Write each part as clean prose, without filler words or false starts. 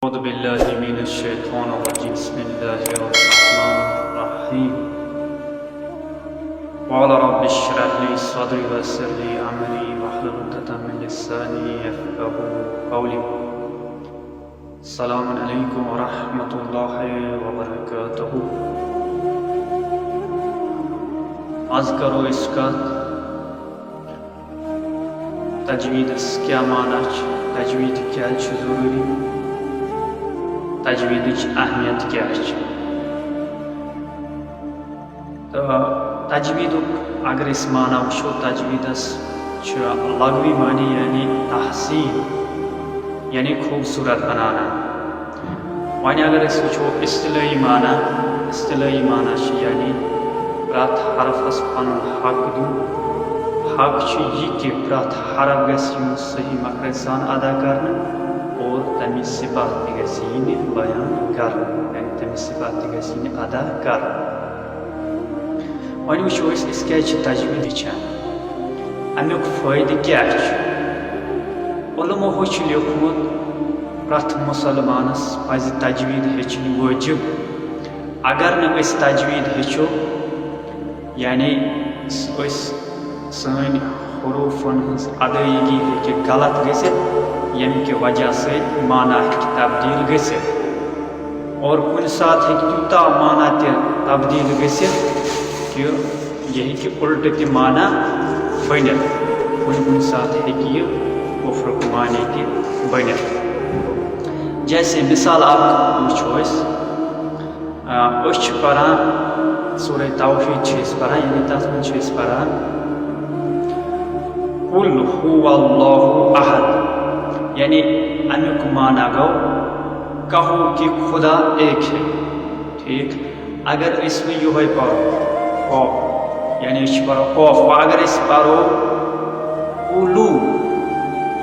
أعوذ بالله من الشيطان الرجيم بسم الله الرحمن الرحيم قال رب اشرح لي صدري ويسر لي أمري واحلل عقدة من لساني يفقهوا قولي السلام عليكم ورحمة الله وبركاته آج کرو اس کا تجوید کیا معنی تجوید کیا ضروری تجویدچ اہمیت کیا تو تجوید اگر اس معنی وچھو تجویدس لغوی معنی یعنی تحسین یعنی خوبصورت بنانا وانی اگر اس وچھو اصطلاحی معنی یعنی پرات حرفس پن حق دو حق یہ کہ پرات حرف گژھِ یُن صحیح مخرج سان ادا کرنا اور تمہِ صفات تہِ گژھِ یِنہِ بیان کرنہٕ یعنی تمہِ صفات تہِ گژھِ یِنہِ ادا کرنہٕ وۄنۍ وٕچھو أسۍ کیٛازِ چھِ تجویٖد ہیٚچھان امیُک فٲیدٕ کیٛاہ چھُ علماہو چھُ لیوکھمُت پرٛٮ۪تھ مُسلمانس پزِ تجویٖد ہیٚچھِنۍ وٲجِب اگر نہٕ أسۍ تجویٖد ہیٚچھو یعنی أسۍ سٲنۍ حروٗفن ہٕنٛز ادٲیگی ہیٚکہِ غلط گٔژھِتھ ییٚمہِ کہِ وجہ سۭتۍ معنی ہیٚکہِ تبدیٖل گٔژھِتھ اور کُنہِ ساتہٕ ہیٚکہِ تیوٗتاہ معنی تہِ تبدیٖل گٔژھِتھ کہِ یہِ ہیٚکہِ اُلٹہٕ تہِ معنی بٔنِتھ کُنہِ ساتہٕ ہیٚکہِ یہِ کُفرُک معنی تہِ بٔنِتھ جیسے مثال اکھ وٕچھو أسۍ چھِ پران سورہ توحیٖد چھِ أسۍ پران یعنی تتھ منٛز چھِ أسۍ پران قُل هُوَ اللہُ احد یعنی امیُک معنی گو کہو کہ خدا ایک ہے ٹھیک اگر اس میں یہ پرو خوف یعنی پرو خوف اگر اس پرو قُلُ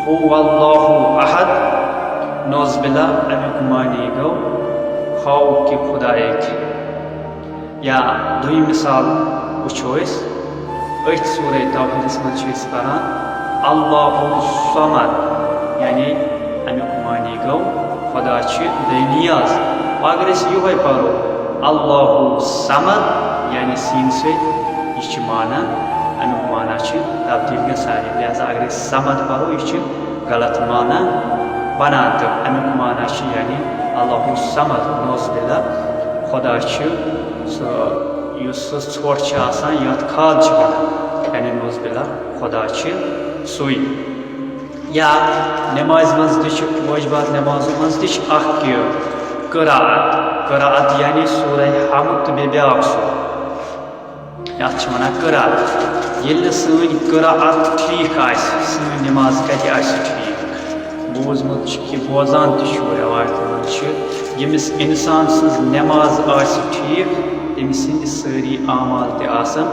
هُوَ اللہُ احد نوز بلا امیُک معنی گو کہو کہ خدا ایک ہے یا دوی مثال وچھو أتھۍ سورہ توحیٖدس منٛز چھِ أسۍ پران اللہُ صمد یعنی امیُک معنی گو خدا چھُ بے نیاز اگر أسۍ یِہوے پرو اللہُ صمد یعنی سین سۭتۍ یہِ چھُ معنی امیُک معنی چھُ تبدیٖل گژھان لہذا اگر أسۍ صمد پرو یہِ چھُ غلط معنی بنان تہٕ امیُک معنی چھُ یعنی اللہُ صمد نوز بِلا خدا چھُ سُہ یُس سُہ ژھۄٹھ چھِ آسان یتھ کھاد چھِ بڑان یعنی نوز بِلا خدا چھُ سُے یا نمازِ منٛز تہِ چھُ وٲجبات نمازو منٛز تہِ چھِ اکھ کہِ قرات یعنی سورہ حمد تہٕ بیٚیہِ بیٛاکھ سورہ یتھ چھِ ونان قرات ییٚلہِ نہٕ سٲنۍ قرات ٹھیٖک آسہِ سٲنۍ نماز کتہِ آسہِ ٹھیٖک بوٗزمُت چھُ کہِ بوزان تہِ چھُ رٮ۪وایتن منٛز چھِ ییٚمِس انسان سٕنٛز نماز آسہِ ٹھیٖک تٔمۍ سٕنٛدۍ سٲری اعمال تہِ آسان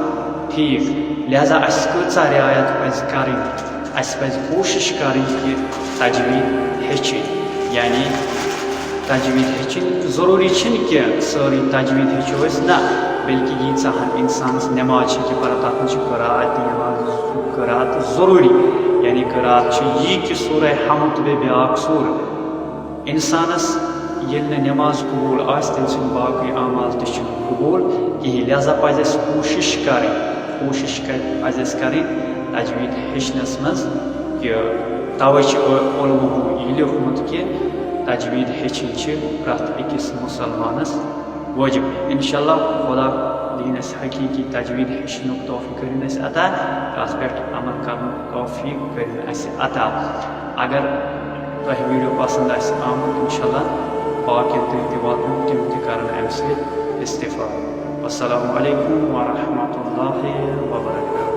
ٹھیٖک لہذا اسہِ کۭژاہ رعایت پزِ کرٕنۍ اسہِ پزِ کوٗشش کرٕنۍ کہِ تجویٖد ہیٚچھِنۍ یعنی تجویٖد ہیٚچھِنۍ ضروٗری چھِنہٕ کہِ سٲرٕے تجویٖد ہیٚچھو أسۍ نہ بلکہِ ییٖژاہ ہن انسانس نماز چھِ ہیٚکہِ پران تتھ منٛز چھِ قرات ضروٗری یعنی قرات چھِ یی کہِ سورہ حمد تہٕ بیٚیہِ بیٛاکھ سورہ انسانس ییٚلہِ نہٕ نماز قبوٗل آسہِ تٔمۍ سٕنٛدۍ باقٕے اعمال تہِ چھِنہٕ قبوٗل کِہیٖنۍ لہذا پزِ اَسہِ کوٗشش کرٕنۍ پزِ اَسہِ کرٕنۍ تجویٖد ہیٚچھنس منٛز کہِ توے چھِ علماہو یہِ لیوکھمُت کہِ تجویٖد ہیٚچھِنۍ چھِ پرٛٮ۪تھ أکِس مُسلمانس وٲجِب انشاء اللہ خدا دِیِن اَسہِ حقیٖقی تجویٖد ہیٚچھنُک توفیٖق کٔرِنۍ اَسہِ عطا تتھ پٮ۪ٹھ عمل کرنُک توفیٖق کٔرِنۍ اَسہِ عطا اگر تۄہہِ ویٖڈیو پسنٛد آسہِ آمُت انشاء اللہ باقین تام تہِ واتنُک تِم تہِ کرن امہِ سۭتۍ استفاد والسلام علیکم ورحمۃ اللہ وبرکاتہ